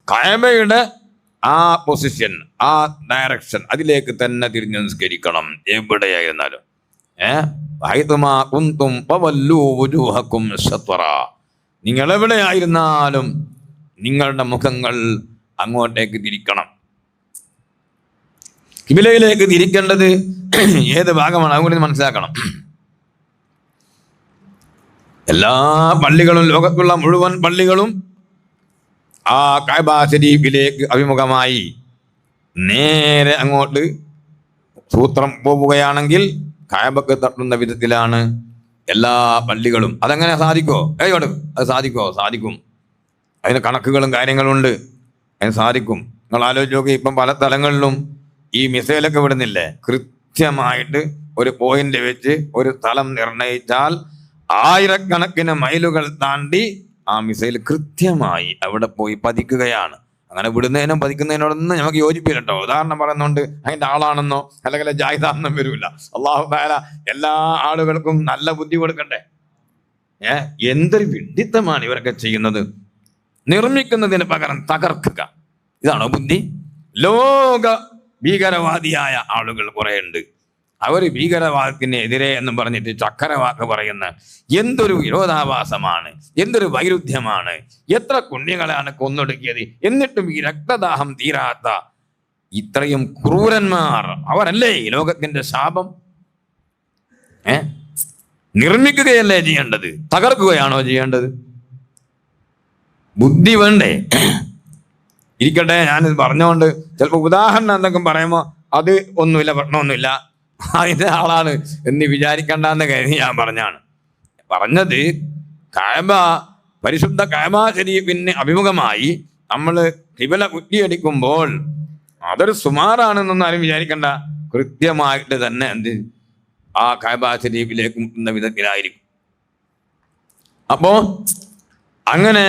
കഅബയുടെ ആ പൊസിഷൻ, ആ ഡയറക്ഷൻ, അതിലേക്ക് തന്നെ തിരിഞ്ഞു നിസ്കരിക്കണം എവിടെയായിരുന്നാലും. നിങ്ങൾ എവിടെയായിരുന്നാലും നിങ്ങളുടെ മുഖങ്ങൾ അങ്ങോട്ടേക്ക് തിരിക്കണം. ഖിബിലയിലേക്ക് തിരിക്കേണ്ടത് ഏത് ഭാഗമാണ് അതുകൂടി മനസ്സിലാക്കണം. എല്ലാ പള്ളികളും, ലോകത്തുള്ള മുഴുവൻ പള്ളികളും ആ കഅബ ശരീഫിലേക്ക് അഭിമുഖമായി നേരെ അങ്ങോട്ട് സൂത്രം പോവുകയാണെങ്കിൽ കഅബക്ക് തട്ടുന്ന വിധത്തിലാണ് എല്ലാ പള്ളികളും. അതെങ്ങനെ സാധിക്കോ? അത് സാധിക്കും. അതിന് കണക്കുകളും കാര്യങ്ങളും ഉണ്ട്. അതിന് സാധിക്കും. നിങ്ങൾ ആലോചിച്ച് നോക്കി, ഇപ്പം പല സ്ഥലങ്ങളിലും ഈ മിസൈലൊക്കെ വിടുന്നില്ലേ? കൃത്യമായിട്ട് ഒരു പോയിന്റ് വെച്ച് ഒരു സ്ഥലം നിർണയിച്ചാൽ ആയിരക്കണക്കിന് മൈലുകൾ താണ്ടി ആ മിസൈൽ കൃത്യമായി അവിടെ പോയി പതിക്കുകയാണ്. അങ്ങനെ വിടുന്നതിനും പതിക്കുന്നതിനോടൊന്നും നമുക്ക് യോജിപ്പില്ല കേട്ടോ. ഉദാഹരണം പറയുന്നുണ്ട് അതിൻ്റെ ആളാണെന്നോ അല്ലെങ്കിൽ ജാഹിദാണെന്നോ വരില്ല. അല്ലാഹു തആല എല്ലാ ആളുകൾക്കും നല്ല ബുദ്ധി കൊടുക്കട്ടെ. എന്തൊരു വിഡ്ഢിത്തമാണ് ഇവരൊക്കെ ചെയ്യുന്നത്. നിർമ്മിക്കുന്നതിന് പകരം തകർക്കുക, ഇതാണോ ബുദ്ധി? ലോക ഭീകരവാദിയായ ആളുകൾ കുറെ ഉണ്ട്. അവർ ഭീകരവാദത്തിനെതിരെ എന്നും പറഞ്ഞിട്ട് ചക്കരവാക്ക് പറയുന്ന എന്തൊരു വിരോധാഭാസമാണ്, എന്തൊരു വൈരുദ്ധ്യമാണ്. എത്ര കുഞ്ഞുങ്ങളാണ് കൊന്നൊടുക്കിയത്, എന്നിട്ടും ഈ രക്തദാഹം തീരാത്ത ഇത്രയും ക്രൂരന്മാർ അവരല്ലേ ഈ ലോകത്തിന്റെ ശാപം? നിർമ്മിക്കുകയല്ലേ ചെയ്യേണ്ടത്, തകർക്കുകയാണോ ചെയ്യേണ്ടത്? ബുദ്ധി വേണ്ടേ? ഇരിക്കട്ടെ, ഞാനിത് പറഞ്ഞുകൊണ്ട് ചിലപ്പോൾ ഉദാഹരണം എന്തെങ്കിലും പറയുമ്പോൾ അത് ഒന്നുമില്ല, പ്രശ്നമൊന്നുമില്ല, അതിൻ്റെ ആളാണ് എന്ന് വിചാരിക്കണ്ടെന്ന് കരുതി ഞാൻ പറഞ്ഞത് കഅബ, പരിശുദ്ധ കഅബ ശരീഫിന് അഭിമുഖമായി നമ്മൾ ഖിബല കുറ്റിയടിക്കുമ്പോൾ അതൊരു സുമാറാണെന്നൊന്നും ആരും വിചാരിക്കണ്ട. കൃത്യമായിട്ട് തന്നെ ആ കഅബ ശരീഫിലേക്ക് മുട്ടുന്ന വിധത്തിലായിരിക്കും. അപ്പോ അങ്ങനെ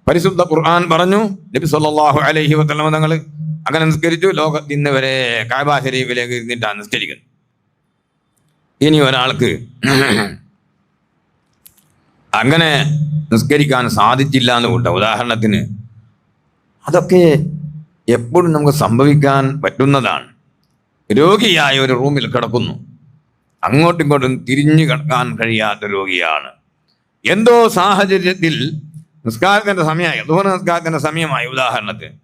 പരിശുദ്ധ ഖുർആൻ പറഞ്ഞു, നബി സല്ലല്ലാഹു അലൈഹി വസല്ലം തങ്ങൾ അങ്ങനെ നിസ്കരിച്ചു. ലോകത്ത് ഇന്ന് വരെ കഅബ ശരീഫിലേക്ക് ഇരുന്നിട്ടാണ് നിസ്കരിക്കുന്നത്. ഇനി ഒരാൾക്ക് അങ്ങനെ നിസ്കരിക്കാൻ സാധിച്ചില്ല എന്ന് കൂട്ടാം. ഉദാഹരണത്തിന്, അതൊക്കെ എപ്പോഴും നമുക്ക് സംഭവിക്കാൻ പറ്റുന്നതാണ്. രോഗിയായ ഒരു റൂമിൽ കിടക്കുന്നു, അങ്ങോട്ടും ഇങ്ങോട്ടും തിരിഞ്ഞു കിടക്കാൻ കഴിയാത്ത രോഗിയാണ്. എന്തോ സാഹചര്യത്തിൽ നിസ്കാരത്തിന്റെ സമയമായി, ദുഹർ നിസ്കാരത്തിന്റെ സമയമായി ഉദാഹരണത്തിന്,